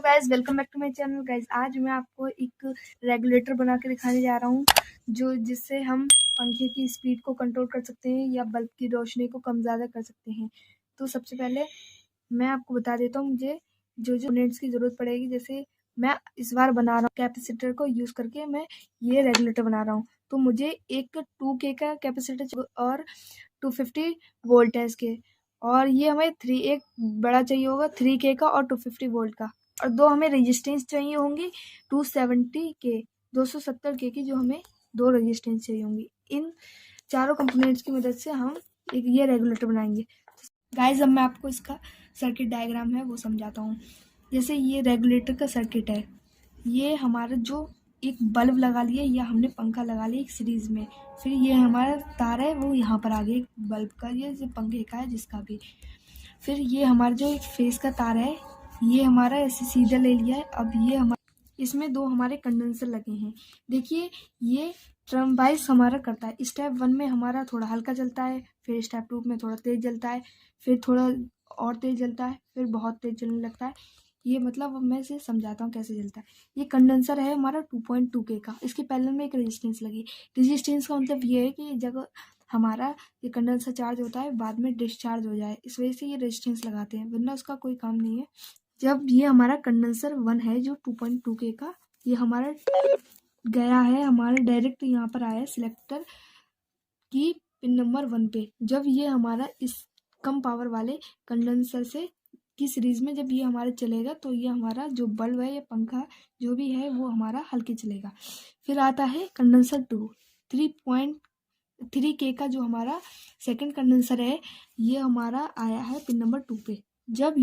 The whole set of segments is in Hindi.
Guys, welcome back to my channel. Guys आज मैं आपको एक रेगुलेटर बना के दिखाने जा रहा हूँ जो जिससे हम पंखे की स्पीड को कंट्रोल कर सकते हैं या बल्ब की रोशनी को कम ज़्यादा कर सकते हैं। तो सबसे पहले मैं आपको बता देता हूँ मुझे जो कंपोनेंट्स की ज़रूरत पड़ेगी। जैसे मैं इस बार बना रहा हूँ कैपेसिटर को यूज़ करके, मैं ये रेगुलेटर बना रहा हूँ। तो मुझे एक 2K का कैपेसिटर और 250 वोल्ट है इसके, और ये हमें एक बड़ा चाहिए होगा 3K का और 250 वोल्ट का, और दो हमें रेजिस्टेंस चाहिए होंगी 270K की, जो हमें दो रेजिस्टेंस चाहिए होंगी। इन चारों कंपोनेंट्स की मदद से हम एक ये रेगुलेटर बनाएंगे। गाइज अब मैं आपको इसका सर्किट डायग्राम है वो समझाता हूँ। जैसे ये रेगुलेटर का सर्किट है, ये हमारा जो एक बल्ब लगा लिया या हमने पंखा लगा लिया एक सीरीज में, फिर ये हमारा तार है वो यहाँ पर आ गया बल्ब का, ये जो पंखे का है जिसका भी, फिर ये हमारा जो एक फेस का तार है ये हमारा ऐसे सीधा ले लिया है। अब ये हमारा इसमें दो हमारे कंडेंसर लगे हैं। देखिए ये टर्म वाइज हमारा करता है। स्टेप 1 में हमारा थोड़ा हल्का चलता है, फिर स्टेप 2 में थोड़ा तेज जलता है, फिर थोड़ा और तेज जलता है, फिर बहुत तेज जलने लगता है। ये मतलब मैं इसे समझाता हूँ कैसे जलता है। ये कंडेंसर है हमारा 2.2K का, इसके पैरेलल में एक रेजिस्टेंस लगी। रेजिस्टेंस का मतलब ये है कि जब हमारा ये कंडेंसर चार्ज होता है बाद में डिस्चार्ज हो जाए, इस वजह से ये रेजिस्टेंस लगाते हैं, वरना उसका कोई काम नहीं है। जब ये हमारा कंडेंसर 1 है जो 2.2K का, ये हमारा गया है हमारा डायरेक्ट यहाँ पर आया है सिलेक्टर की पिन नंबर 1 पे। जब ये हमारा इस कम पावर वाले कंडेंसर से की सीरीज में जब ये हमारा चलेगा तो ये हमारा जो बल्ब है या पंखा जो भी है वो हमारा हल्के चलेगा। फिर आता है कंडेंसर 2 3K का, जो हमारा सेकंड कंडेंसर है, ये हमारा आया है पिन नंबर 2 पे। जब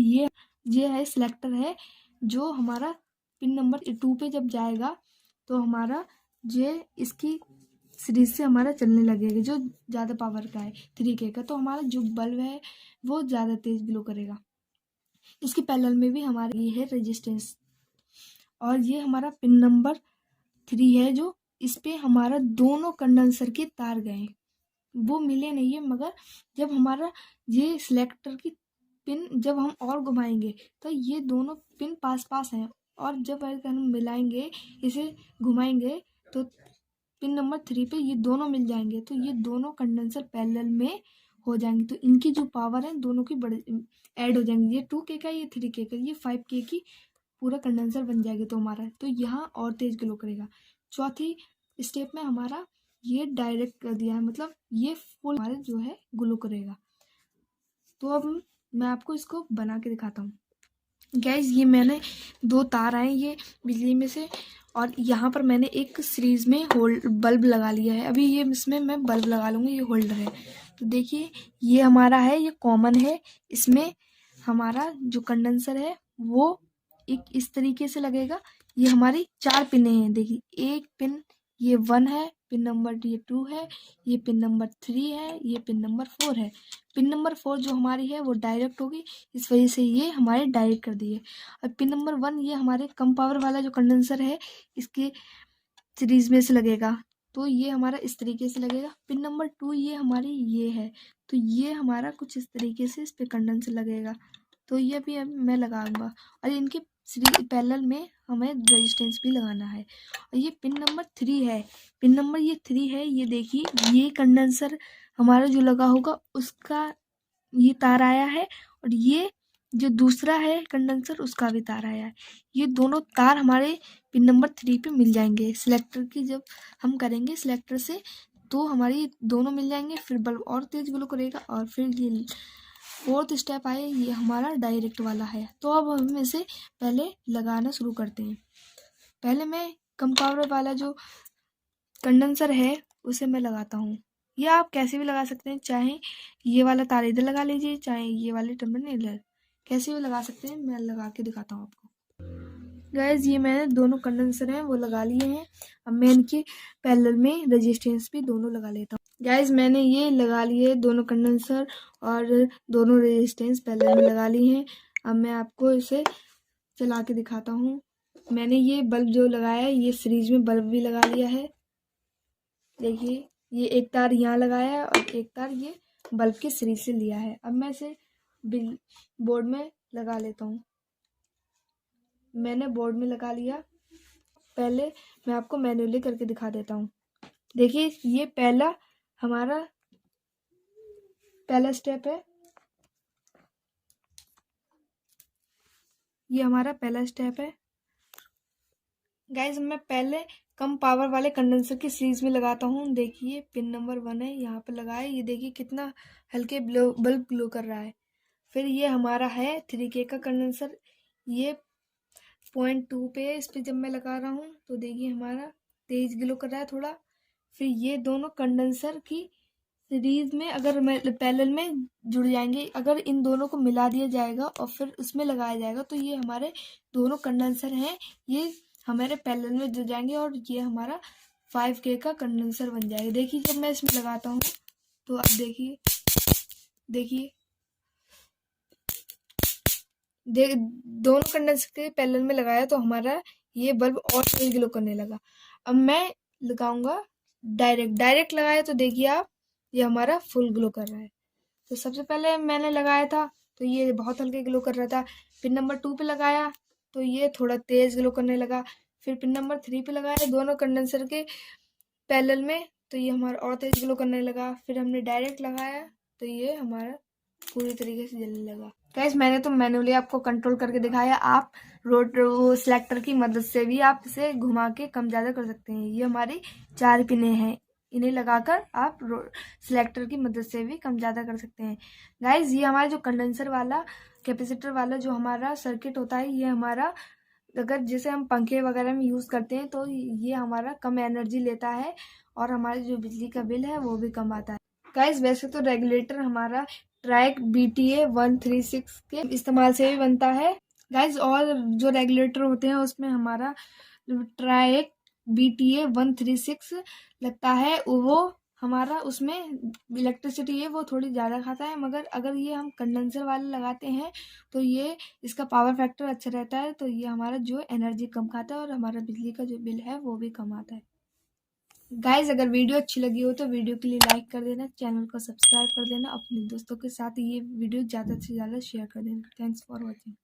ये है सिलेक्टर है जो हमारा पिन नंबर 2 पे जब जाएगा तो हमारा ये इसकी सीरीज से हमारा चलने लगेगा जो ज़्यादा पावर का है 3K का, तो हमारा जो बल्ब है वो ज़्यादा तेज ग्लो करेगा। इसके पैरेलल में भी हमारा ये है रेजिस्टेंस, और ये हमारा पिन नंबर 3 है जो इस पे हमारा दोनों कंडेंसर के तार गए, वो मिले नहीं है, मगर जब हमारा ये सिलेक्टर की पिन जब हम और घुमाएंगे तो ये दोनों पिन पास पास हैं, और जब अगर हम मिलाएंगे इसे घुमाएंगे तो पिन नंबर 3 पे ये दोनों मिल जाएंगे, तो ये दोनों कंडेंसर पैरेलल में हो जाएंगे, तो इनकी जो पावर है दोनों की बड़े ऐड हो जाएंगी। ये 2K का, ये 3K का, ये 5K की पूरा कंडेंसर बन जाएगी, तो हमारा तो यहाँ और तेज ग्लो करेगा। चौथी स्टेप में हमारा ये डायरेक्ट कर दिया है, मतलब ये फुल हमारे जो है ग्लो करेगा। तो अब मैं आपको इसको बना के दिखाता हूँ। गैस ये मैंने दो तार आए ये बिजली में से, और यहाँ पर मैंने एक सीरीज में बल्ब लगा लिया है। अभी ये इसमें मैं बल्ब लगा लूँगी, ये होल्डर है। तो देखिए ये हमारा है, ये कॉमन है। इसमें हमारा जो कंडेंसर है वो एक इस तरीके से लगेगा। ये हमारी 4 पिने हैं, देखिए एक पिन ये 1 है, पिन नंबर ये 2 है, ये पिन नंबर 3 है, ये पिन नंबर 4 है। पिन नंबर 4 जो हमारी है वो डायरेक्ट होगी, इस वजह से ये हमारे डायरेक्ट कर दिए। और पिन नंबर 1 ये हमारे कम पावर वाला जो कंडेंसर है इसके सीरीज में से लगेगा, तो ये हमारा इस तरीके से लगेगा। पिन नंबर 2 ये हमारी ये है, तो ये हमारा कुछ इस तरीके से इस पे कंडेंसर लगेगा, तो ये भी अब मैं लगाऊंगा। और इनके पैरेलल में हमें रेजिस्टेंस भी लगाना है। और ये पिन नंबर 3 है, पिन नंबर ये 3 है, ये देखिए ये कंडेंसर हमारा जो लगा होगा उसका ये तार आया है, और ये जो दूसरा है कंडेंसर उसका भी तार आया है। ये दोनों तार हमारे पिन नंबर 3 पे मिल जाएंगे। सिलेक्टर की जब हम करेंगे सिलेक्टर से तो हमारी दोनों मिल जाएंगे, फिर बल्ब और तेज ग्लो करेगा। और फिर ये 4th स्टेप आए, ये हमारा डायरेक्ट वाला है। तो अब हम इसे पहले लगाना शुरू करते हैं। पहले मैं कम पावर वाला जो कंडेंसर है उसे मैं लगाता हूँ। ये आप कैसे भी लगा सकते हैं, चाहे ये वाला तार इधर लगा लीजिए, चाहे ये वाले टर्मिनल इधर, कैसे भी लगा सकते हैं। मैं लगा के दिखाता हूँ आपको। गैस ये मैंने दोनों कंडेंसर हैं वो लगा लिए हैं। अब मैं इनके पैरेलल में रेजिस्टेंस भी दोनों लगा लेता हूँ। गैस मैंने ये लगा लिए दोनों कंडेंसर और दोनों रेजिस्टेंस पैरेलल में लगा लिए हैं। अब मैं आपको इसे चला के दिखाता हूँ। मैंने ये बल्ब जो लगाया है ये सीरीज में बल्ब भी लगा लिया है। देखिए ये एक तार यहाँ लगाया है और एक तार ये बल्ब के सीरीज से लिया है। अब मैं इसे बोर्ड में लगा लेता हूँ। मैंने बोर्ड में लगा लिया। पहले मैं आपको मैन्युअली करके दिखा देता हूँ। देखिए ये हमारा पहला स्टेप है। ये हमारा पहला स्टेप है गाइज। मैं पहले कम पावर वाले कंडेंसर की सीरीज में लगाता हूँ। देखिए पिन नंबर 1 है, यहाँ पे लगाए। ये देखिए कितना हल्के बल्ब ग्लो कर रहा है। फिर ये हमारा है 3K का कंडेंसर। ये 0.2 पे है। इस पे जब मैं लगा रहा हूँ तो देखिए हमारा तेज ग्लो कर रहा है थोड़ा। फिर ये दोनों कंडेंसर की सीरीज में अगर मैं पैरेलल में जुड़ जाएंगे, अगर इन दोनों को मिला दिया जाएगा और फिर उसमें लगाया जाएगा तो ये हमारे दोनों कंडेंसर हैं, ये हमारे पैरेलल में जुड़ जाएंगे और ये हमारा 5K का कंडेंसर बन जाएगा। देखिए जब मैं इसमें लगाता हूँ तो आप देखिए दोनों कंडेंसर के पैरेलल में लगाया तो हमारा ये बल्ब और तेज ग्लो करने लगा। अब मैं लगाऊंगा डायरेक्ट लगाया तो देखिए आप, ये हमारा फुल ग्लो कर रहा है। तो सबसे पहले मैंने लगाया था तो ये बहुत हल्के ग्लो कर रहा था। पिन नंबर 2 पे लगाया तो ये थोड़ा तेज ग्लो करने लगा। फिर पिन नंबर 3 पे लगाया दोनों कंडेंसर के पैरेलल में तो ये हमारा और तेज ग्लो करने लगा। फिर हमने डायरेक्ट लगाया तो ये हमारा पूरी तरीके से जलने लगा। गाइस मैंने तो मैन्युअली आपको कंट्रोल करके दिखाया। आप रोड सिलेक्टर की मदद से भी आप इसे घुमा के कम ज़्यादा कर सकते हैं। ये हमारी 4 पिनें हैं, इन्हें लगाकर आप सिलेक्टर की मदद से भी कम ज़्यादा कर सकते हैं। गाइस ये हमारा जो कंडेंसर वाला कैपेसिटर वाला जो हमारा सर्किट होता है, ये हमारा अगर जैसे हम पंखे वगैरह में यूज़ करते हैं तो ये हमारा कम एनर्जी लेता है और हमारे जो बिजली का बिल है वो भी कम आता है। गाइस वैसे तो रेगुलेटर हमारा ट्राइक BTA 136 के इस्तेमाल से भी बनता है गाइस, और जो रेगुलेटर होते हैं उसमें हमारा ट्राइक BTA 136 लगता है। वो हमारा उसमें इलेक्ट्रिसिटी है वो थोड़ी ज़्यादा खाता है, मगर अगर ये हम कंडेंसर वाले लगाते हैं तो ये इसका पावर फैक्टर अच्छा रहता है, तो ये हमारा जो एनर्जी कम खाता है और हमारा बिजली का जो बिल है वो भी कम आता है। गाइज अगर वीडियो अच्छी लगी हो तो वीडियो के लिए लाइक कर देना, चैनल को सब्सक्राइब कर देना, अपने दोस्तों के साथ ये वीडियो ज़्यादा से ज़्यादा शेयर कर देना। Thanks for watching.